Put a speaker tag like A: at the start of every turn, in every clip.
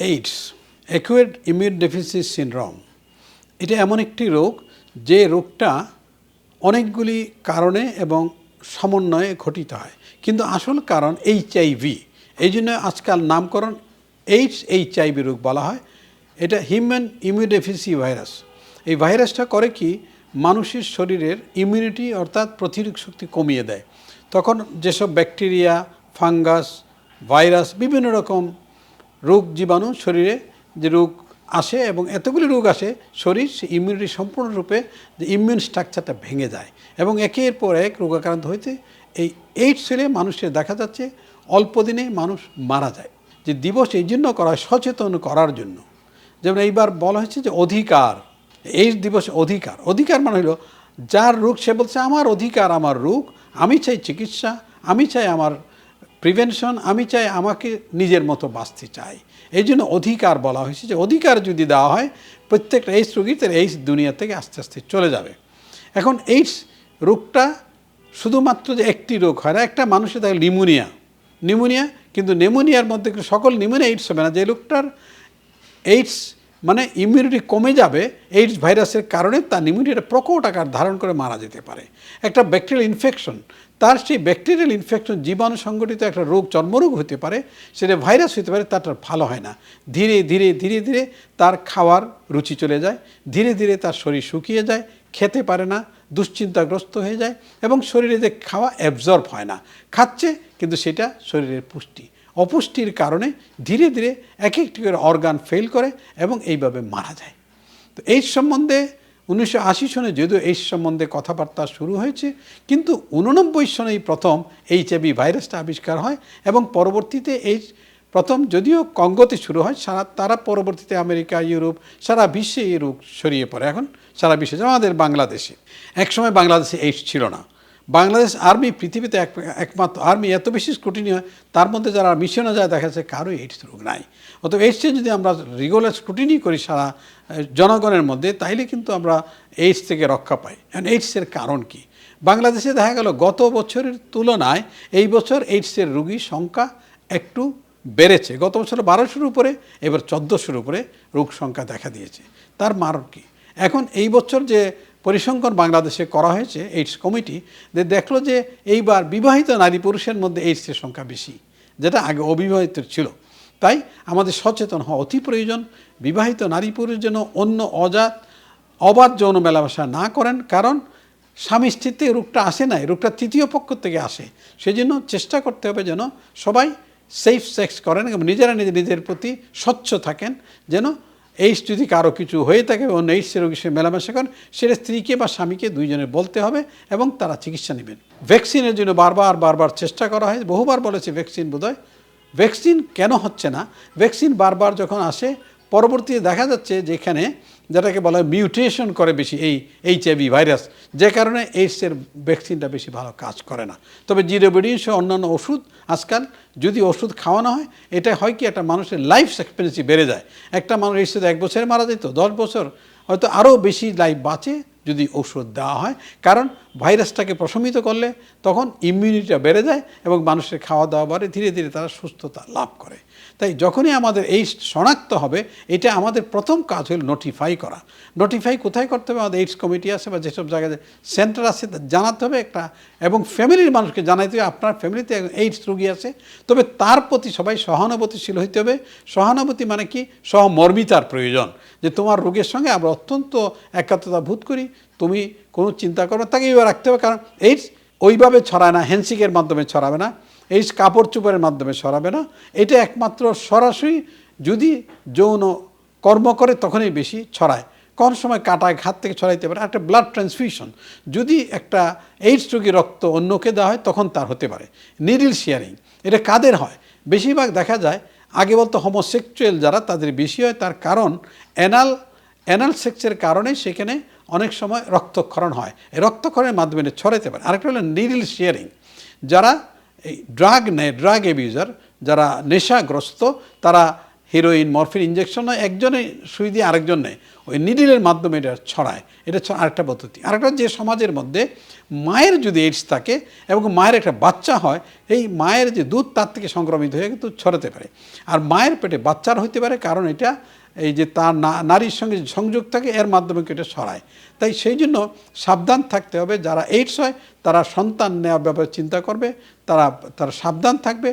A: AIDS অ্যাকুয়েট immune deficiency syndrome এটা এমন একটি রোগ যে রোগটা অনেকগুলি কারণে এবং সমন্বয়ে ঘটিত হয়, কিন্তু আসল কারণ এইচআইভি। এই জন্য আজকাল নামকরণ এইচআইভি রোগ বলা হয়। এটা হিউম্যান ইমিউনোডেফিসিয়েন্সি ভাইরাস। এই ভাইরাসটা করে কি, মানুষের শরীরের ইমিউনিটি অর্থাৎ প্রতিরোধ শক্তি কমিয়ে দেয়। তখন যেসব ব্যাকটেরিয়া, ফাঙ্গাস, ভাইরাস, বিভিন্ন রকম রোগ জীবাণু শরীরে যে রোগ আসে এবং এতগুলি রোগ আসে, শরীর সে ইমিউনিটি সম্পূর্ণরূপে যে ইমিউন স্ট্রাকচারটা ভেঙে যায় এবং একের পর এক রোগাক্রান্ত হইতে এই এইডস হলে মানুষের দেখা যাচ্ছে অল্প দিনে মানুষ মারা যায়। যে দিবস এই জন্য করা হয় সচেতন করার জন্য। যেমন এইবার বলা হয়েছে যে অধিকার, এইডস দিবস অধিকার। অধিকার মানে হলো যার রোগ সে বলছে আমার অধিকার, আমার রোগ, আমি চাই চিকিৎসা, আমি চাই আমার প্রিভেনশন, আমি চাই আমাকে নিজের মতো বাঁচতে চাই। এই জন্য অধিকার বলা হয়েছে যে অধিকার যদি দেওয়া হয় প্রত্যেকটা এইডস রোগী তার এইডস দুনিয়া থেকে আস্তে আস্তে চলে যাবে। এখন এইডস রোগটা শুধুমাত্র যে একটি রোগ হয় না, একটা মানুষের থাকে নিউমোনিয়া, কিন্তু নিউমোনিয়ার মধ্যে সকল নিউমোনিয়া এইডস হবে না। যে লোকটার এইডস মানে ইমিউনিটি কমে যাবে এইডস ভাইরাসের কারণে, তার ইমিউনিটিটা প্রকট আকার ধারণ করে মারা যেতে পারে। একটা ব্যাকটেরিয়াল ইনফেকশন, তার সেই ব্যাকটেরিয়াল ইনফেকশন জীবাণু সংগঠিত একটা রোগ, চর্মরোগ হতে পারে, সেটা ভাইরাস হতে পারে, তারটা ভালো হয় না। ধীরে ধীরে ধীরে ধীরে তার খাওয়ার রুচি চলে যায়, ধীরে ধীরে তার শরীর শুকিয়ে যায়, খেতে পারে না, দুশ্চিন্তাগ্রস্ত হয়ে যায় এবং শরীরে যে খাওয়া অ্যাবজর্ব হয় না। খাচ্ছে কিন্তু সেটা শরীরের অপুষ্টির কারণে ধীরে ধীরে এক একটি করে অর্গান ফেল করে এবং এইভাবে মারা যায়। তো এই সম্বন্ধে 1980 সনে যদিও এই সম্বন্ধে কথাবার্তা শুরু হয়েছে, কিন্তু 89 সনেই প্রথম এইচআইভি ভাইরাসটা আবিষ্কার হয় এবং পরবর্তীতে এই প্রথম যদিও কঙ্গোতে শুরু হয়, তারা পরবর্তীতে আমেরিকা, ইউরোপ, সারা বিশ্বে এই রোগ ছড়িয়ে পড়ে। এখন সারা বিশ্বে, যেমন আমাদের বাংলাদেশে, একসময় বাংলাদেশে এইডস ছিল না। বাংলাদেশ আর্মি পৃথিবীতে একমাত্র আর্মি, এত বেশি স্ক্রুটিনি হয়, তার মধ্যে যারা মিশনে যায় দেখা যাচ্ছে কারো এইডস রোগ নাই। অত এইডসে যদি আমরা রেগুলার স্ক্রুটিনি করি সারা জনগণের মধ্যে, তাইলে কিন্তু আমরা এইডস থেকে রক্ষা পাই। এখন এইডসের কারণ কি? বাংলাদেশে দেখা গেল গত বছরের তুলনায় এই বছর এইডসের রোগীর সংখ্যা একটু বেড়েছে। গত বছর 1200-র উপরে, এবার 1400-র উপরে রোগ সংখ্যা দেখা দিয়েছে। তার মারণ কি? এখন এই বছর যে পরিসংখ্যান বাংলাদেশে করা হয়েছে এইডস কমিটি, দেখলো যে এইবার বিবাহিত নারী পুরুষের মধ্যে এইডসের সংখ্যা বেশি, যেটা আগে অবিবাহিত ছিল। তাই আমাদের সচেতন হওয়া অতি প্রয়োজন। বিবাহিত নারী পুরুষ যেন অন্য অবাধ যৌন মেলামেশা না করেন, কারণ স্বামী স্ত্রীতে রোগটা আসে না, রোগটা তৃতীয় পক্ষ থেকে আসে। সেজন্য চেষ্টা করতে হবে যেন সবাই সেফ সেক্স করেন এবং নিজেরা নিজের প্রতি স্বচ্ছ থাকেন। যেন এইডস যদি কারো কিছু হয়ে থাকে, অন্য এইডসের রোগীর সঙ্গে মেলামেশা করেন, সেটা স্ত্রীকে বা স্বামীকে দুইজনের বলতে হবে এবং তারা চিকিৎসা নেবেন। ভ্যাকসিনের জন্য বারবার চেষ্টা করা হয়, বহুবার বলেছে ভ্যাকসিন বোধহয়। ভ্যাকসিন কেন হচ্ছে না? ভ্যাকসিন বারবার যখন আসে, পরবর্তীতে দেখা যাচ্ছে যেখানে যেটাকে বলা হয় মিউটেশন করে বেশি এই এইচআইভি ভাইরাস, যে কারণে এইডসের ভ্যাকসিনটা বেশি ভালো কাজ করে না। তবে জিরোবিডিন সহ অন্যান্য ওষুধ, আজকাল যদি ওষুধ খাওয়ানো হয়, এটা হয় কি একটা মানুষের লাইফ এক্সপেক্টেন্সি বেড়ে যায়। একটা মানুষ এইডসে 1 বছরে মারা যেত, 10 বছর, হয়তো আরও বেশি লাইফ বাঁচে যদি ওষুধ দেওয়া হয়। কারণ ভাইরাসটাকে প্রশমিত করলে তখন ইমিউনিটিটা বেড়ে যায় এবং মানুষের খাওয়া দাওয়া বাড়ে, ধীরে ধীরে তারা সুস্থতা লাভ করে। তাই যখনই আমাদের এইডস শনাক্ত হবে, এটা আমাদের প্রথম কাজ হল নোটিফাই করা। নোটিফাই কোথায় করতে হবে? আমাদের এইডস কমিটি আছে বা যেসব জায়গায় সেন্টার আছে জানাতে হবে একটা, এবং ফ্যামিলির মানুষকে জানাইতে হবে আপনার ফ্যামিলিতে এইডস রোগী আছে। তবে তার প্রতি সবাই সহানুভূতিশীল হইতে হবে। সহানুভূতি মানে কি? সহমর্মিতার প্রয়োজন, যে তোমার রোগের সঙ্গে আমরা অত্যন্ত একাত্মতা বোধ করি, তুমি কোনো চিন্তা করো, তাকে এইভাবে রাখতে হবে। কারণ এইডস ওইভাবে ছড়ায় না, হ্যান্ডশেকের মাধ্যমে ছড়াবে না, এইডস কাপড় চোপড়ের মাধ্যমে ছড়াবে না। এটা একমাত্র সরাসরি যদি যৌন কর্ম করে তখনই বেশি ছড়ায়। কোন সময় কাটায় ঘাত থেকে ছড়াইতে পারে। একটা ব্লাড ট্রান্সফিউশন, যদি একটা এইডস রোগীর রক্ত অন্যকে দেওয়া হয় তখন তার হতে পারে। নিডল শেয়ারিং, এটা কাদের হয়? বেশিরভাগ দেখা যায়, আগে বলতো হোমোসেক্সুয়াল যারা, তাদের বেশি হয়। তার কারণ অ্যানাল সেক্সের কারণে সেখানে অনেক সময় রক্তক্ষরণ হয়। এই রক্তক্ষরণের মাধ্যমে ছড়াইতে পারে। আরেকটা হলো নিডল শেয়ারিং, যারা এই ড্রাগ নেয়, ড্রাগ অ্যাবিউজার, যারা নেশাগ্রস্ত, তারা হিরোইন মরফিন ইঞ্জেকশন নয়, একজনে সুই দিয়ে আরেকজন নেয়, ওই নিডিলের মাধ্যমে এটা ছড়ায়। এটা আরেকটা পদ্ধতি। আরেকটা, যে সমাজের মধ্যে মায়ের যদি এইডস থাকে এবং মায়ের একটা বাচ্চা হয়, এই মায়ের যে দুধ তার থেকে সংক্রমিত হয়ে কিন্তু ছড়াতে পারে। আর মায়ের পেটে বাচ্চার হইতে পারে, কারণ এটা এই যে তার নারীর সঙ্গে সংযোগ থাকে, এর মাধ্যমে এটা ছড়ায়। তাই সেই জন্য সাবধান থাকতে হবে। যারা এইডস হয় তারা সন্তান নেওয়ার ব্যাপারে চিন্তা করবে, তারা সাবধান থাকবে।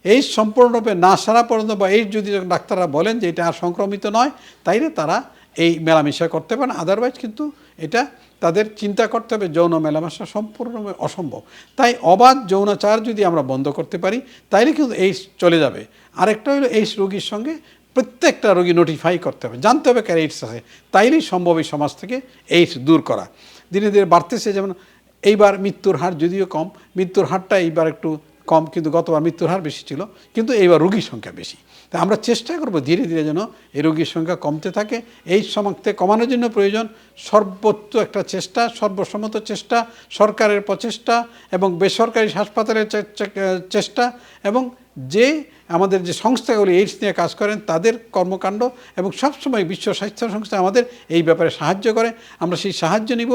A: এইডস সম্পূর্ণরূপে না সারা পর্যন্ত, বা এইডস যদি ডাক্তাররা বলেন যে এটা আর সংক্রমিত নয়, তাইলে তারা এই মেলামেশা করতে পারেন। আদারওয়াইজ কিন্তু এটা তাদের চিন্তা করতে হবে যৌন মেলামেশা সম্পূর্ণভাবে অসম্ভব। তাই অবাধ যৌনাচার যদি আমরা বন্ধ করতে পারি, তাইলে কিন্তু এইডস চলে যাবে। আরেকটা হলো এইডস রোগীর সঙ্গে প্রত্যেকটা রোগী নোটিফাই করতে হবে, জানতে হবে কার এইডস আছে, তাইলেই সম্ভব এই সমাজ থেকে এইডস দূর করা। দিনে দিনে বাড়তেছে, যেমন এইবার মৃত্যুর হার যদিও কম, মৃত্যুর হারটা এইবার একটু কম, কিন্তু গতবার মৃত্যুর হার বেশি ছিল, কিন্তু এইবার রোগীর সংখ্যা বেশি। তাই আমরা চেষ্টা করব ধীরে ধীরে যেন এই রোগীর সংখ্যা কমতে থাকে। এই সমাজকে কমানোর জন্য প্রয়োজন সর্বোচ্চ একটা চেষ্টা, সর্বসম্মত চেষ্টা, সরকারের প্রচেষ্টা এবং বেসরকারি হাসপাতালের চেষ্টা, এবং যে আমাদের যে সংস্থাগুলি এইডস নিয়ে কাজ করেন তাদের কর্মকাণ্ড, এবং সবসময় বিশ্ব স্বাস্থ্য সংস্থা আমাদের এই ব্যাপারে সাহায্য করে। আমরা সেই সাহায্য নিব।